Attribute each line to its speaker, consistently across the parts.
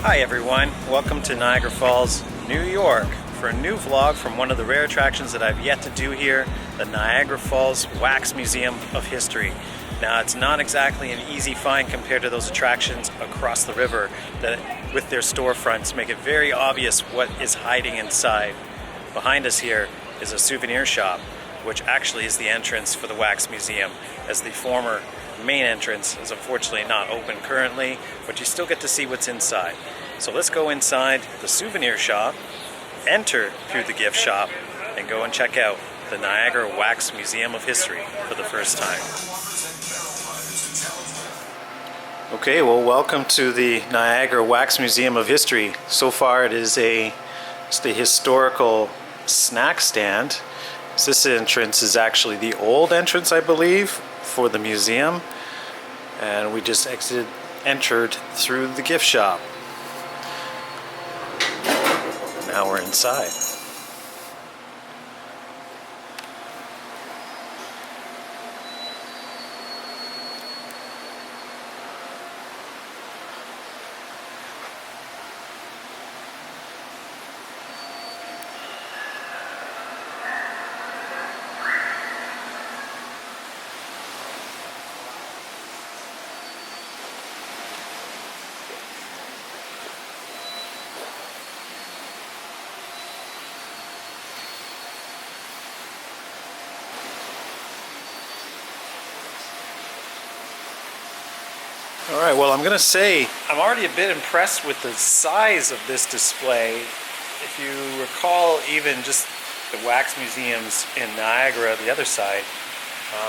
Speaker 1: Hi everyone, welcome to Niagara Falls, New York for a new vlog from one of the rare attractions that I've yet to do here, the Niagara Falls Wax Museum of History. Now it's not exactly an easy find compared to those attractions across the river that with their storefronts make it very obvious what is hiding inside. Behind us here is a souvenir shop, which actually is the entrance for the Wax Museum, as the former main entrance is unfortunately not open currently, but you still get to see what's inside. So let's go inside the souvenir shop, enter through the gift shop, and go and check out the Niagara Wax Museum of History for the first time. Okay, well, welcome to the Niagara Wax Museum of History. So far it is just a historical snack stand. This entrance is actually the old entrance, I believe, for the museum, and we just entered through the gift shop. Now we're inside. Alright, well, I'm going to say I'm already a bit impressed with the size of this display. If you recall, even just the wax museums in Niagara, the other side,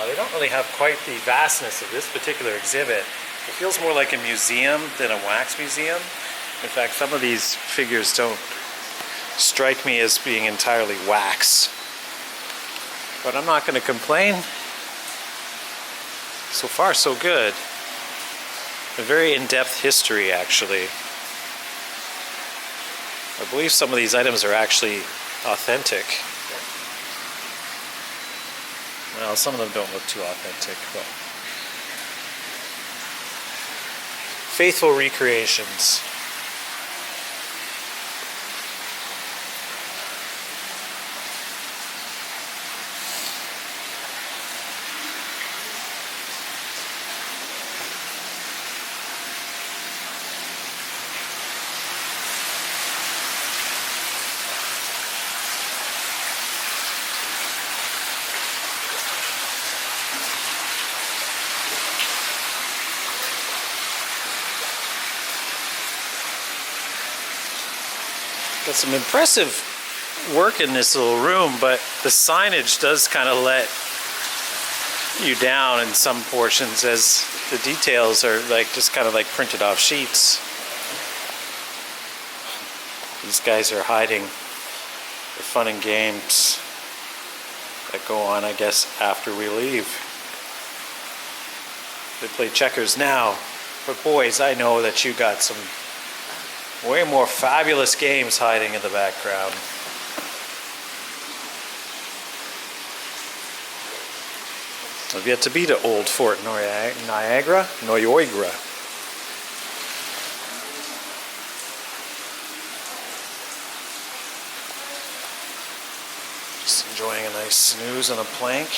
Speaker 1: they don't really have quite the vastness of this particular exhibit. It feels more like a museum than a wax museum. In fact, some of these figures don't strike me as being entirely wax. But I'm not going to complain. So far, so good. A very in-depth history, actually. I believe some of these items are actually authentic. Well, some of them don't look too authentic, but faithful recreations. Got some impressive work in this little room, but the signage does kind of let you down in some portions, as the details are just kind of like printed off sheets. These guys are hiding the fun and games that go on, I guess, after we leave. They play checkers now, but boys, I know that you got some way more fabulous games hiding in the background. I've yet to be to Old Fort Niagara. Just enjoying a nice snooze on a plank.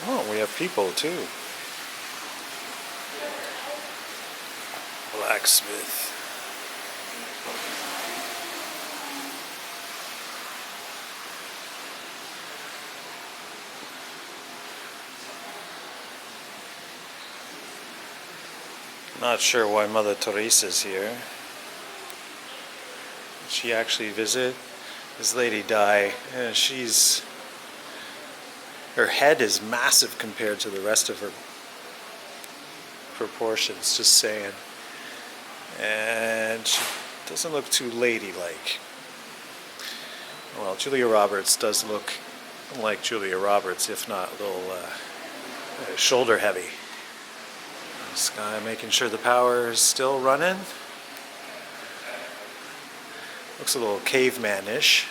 Speaker 1: Oh, we have people too. Blacksmith. Not sure why Mother Teresa's here. Did she actually visit? This lady died, and her head is massive compared to the rest of her proportions, just saying. And she doesn't look too ladylike. Well, Julia Roberts does look like Julia Roberts, if not a little shoulder heavy. This guy making sure the power is still running. Looks a little caveman-ish.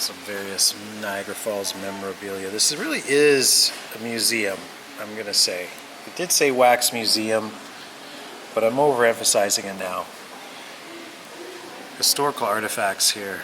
Speaker 1: Some various Niagara Falls memorabilia. This really is a museum, I'm going to say. It did say Wax Museum, but I'm overemphasizing it now. Historical artifacts here.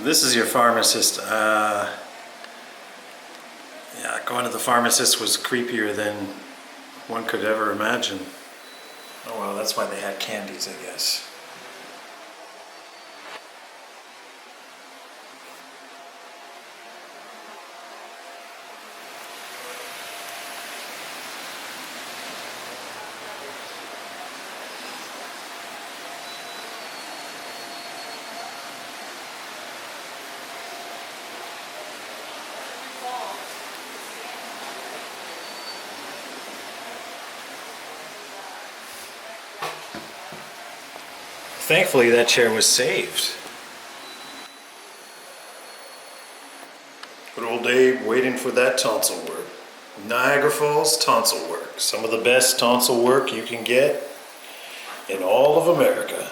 Speaker 1: This is your pharmacist. Yeah, going to the pharmacist was creepier than one could ever imagine. Oh well, that's why they had candies, I guess. Thankfully, that chair was saved. Good old Dave waiting for that tonsil work. Niagara Falls tonsil work. Some of the best tonsil work you can get in all of America.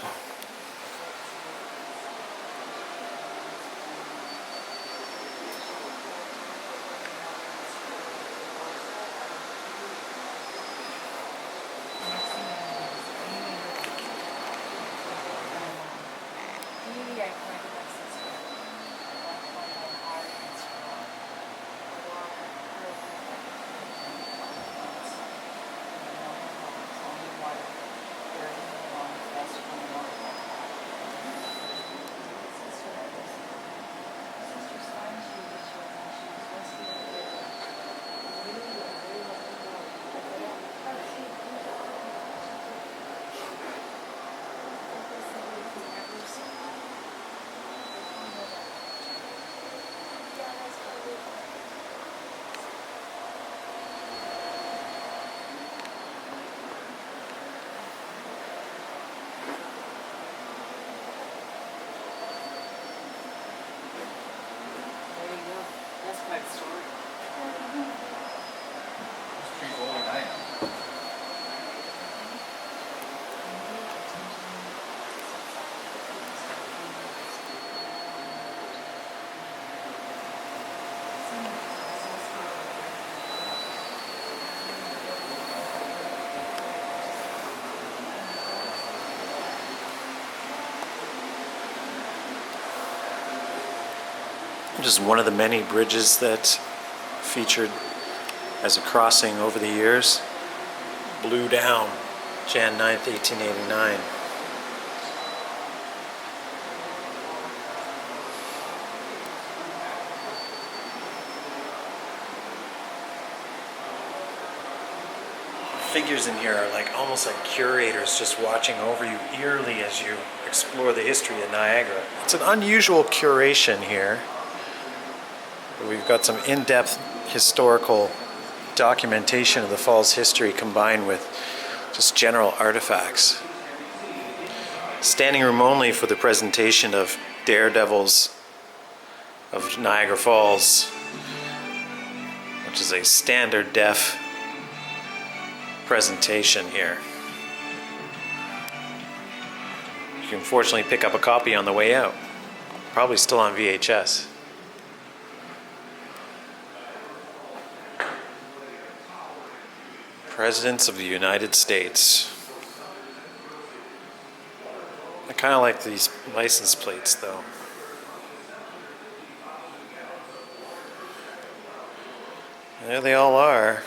Speaker 1: Just one of the many bridges that featured as a crossing over the years. Blew down Jan 9th, 1889. Figures in here are like almost like curators just watching over you eerily as you explore the history of Niagara. It's an unusual curation here. We've got some in-depth historical documentation of the fall's history combined with just general artifacts. Standing room only for the presentation of Daredevils of Niagara Falls, which is a standard def presentation here. You can fortunately pick up a copy on the way out. Probably still on VHS. Presidents of the United States. I kind of like these license plates though. There they all are.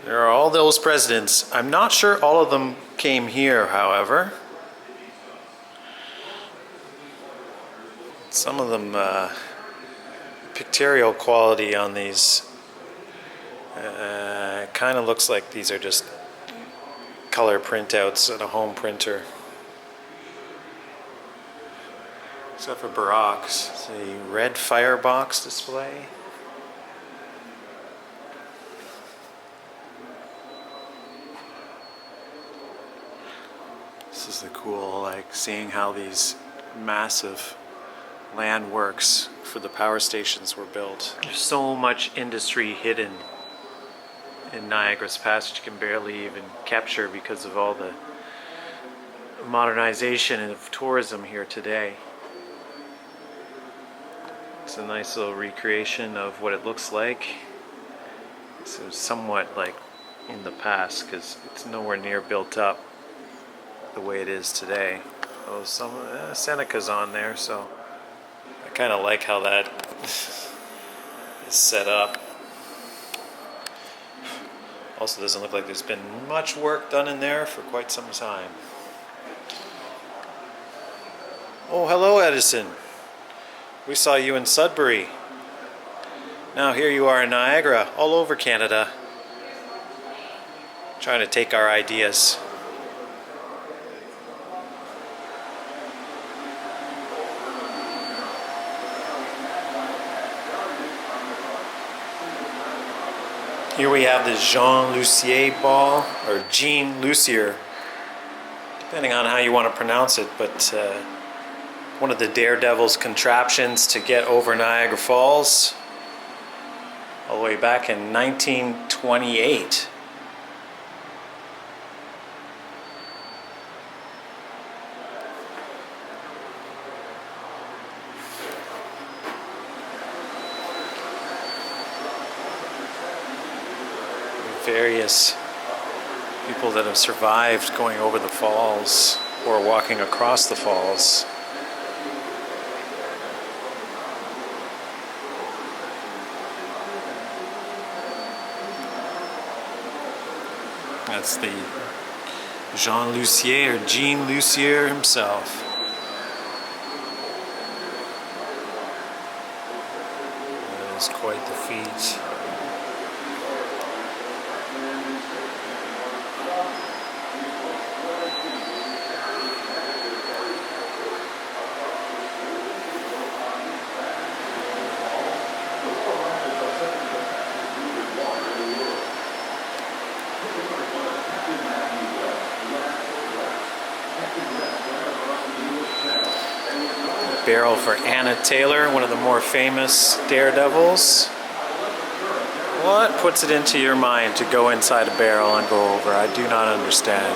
Speaker 1: There are all those presidents. I'm not sure all of them came here, however. Some of them, pictorial quality on these kind of looks like these are just color printouts at a home printer. Except for Baroque's. It's a red firebox display. This is the cool, like, seeing how these massive land works for the power stations were built. There's so much industry hidden in Niagara's Passage you can barely even capture because of all the modernization of tourism here today. It's a nice little recreation of what it looks like. So somewhat like in the past because it's nowhere near built up the way it is today. Oh, some Seneca's on there, so I kind of like how that is set up. Also doesn't look like there's been much work done in there for quite some time. Oh, hello Edison. We saw you in Sudbury. Now here you are in Niagara, all over Canada. Trying to take our ideas. Here we have the Jean Lucier ball, or Jean Lucier, depending on how you want to pronounce it, but one of the Daredevil's contraptions to get over Niagara Falls all the way back in 1928. Various people that have survived going over the falls or walking across the falls. That's the Jean Lucier, or Jean Lucier himself. That is quite the feat. Barrel for Anna Taylor, one of the more famous daredevils. What puts it into your mind to go inside a barrel and go over? I do not understand.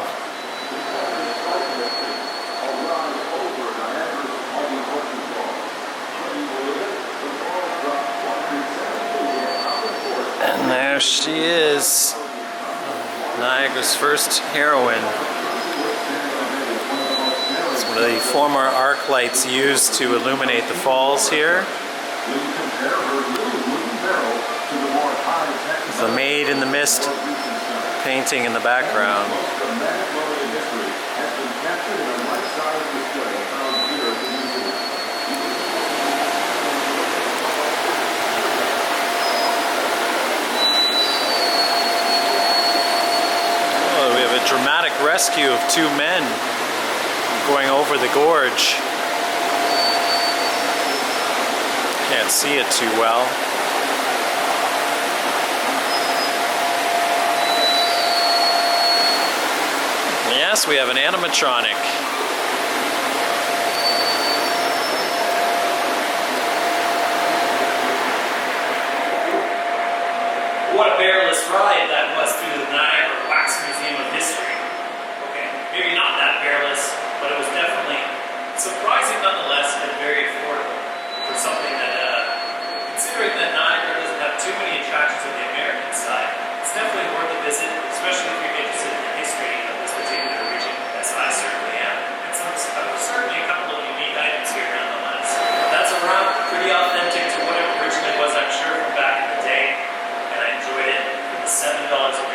Speaker 1: And there she is, Niagara's first heroine. The former arc lights used to illuminate the falls here. The Maid in the Mist painting in the background. Oh, we have a dramatic rescue of two men going over the gorge. Can't see it too well. Yes, we have an animatronic. What a bearless ride that was through the Niagara Waxmuseum of History. Okay, maybe not that bearless, but it was definitely surprising nonetheless and very affordable for something that, considering that Niagara doesn't have too many attractions on the American side, it's definitely worth a visit, especially if you're interested in the history of this particular region, as I certainly am. And certainly a couple of unique items here nonetheless. That's a wrap, pretty authentic to what it originally was, I'm sure, from back in the day, and I enjoyed it for the $7 a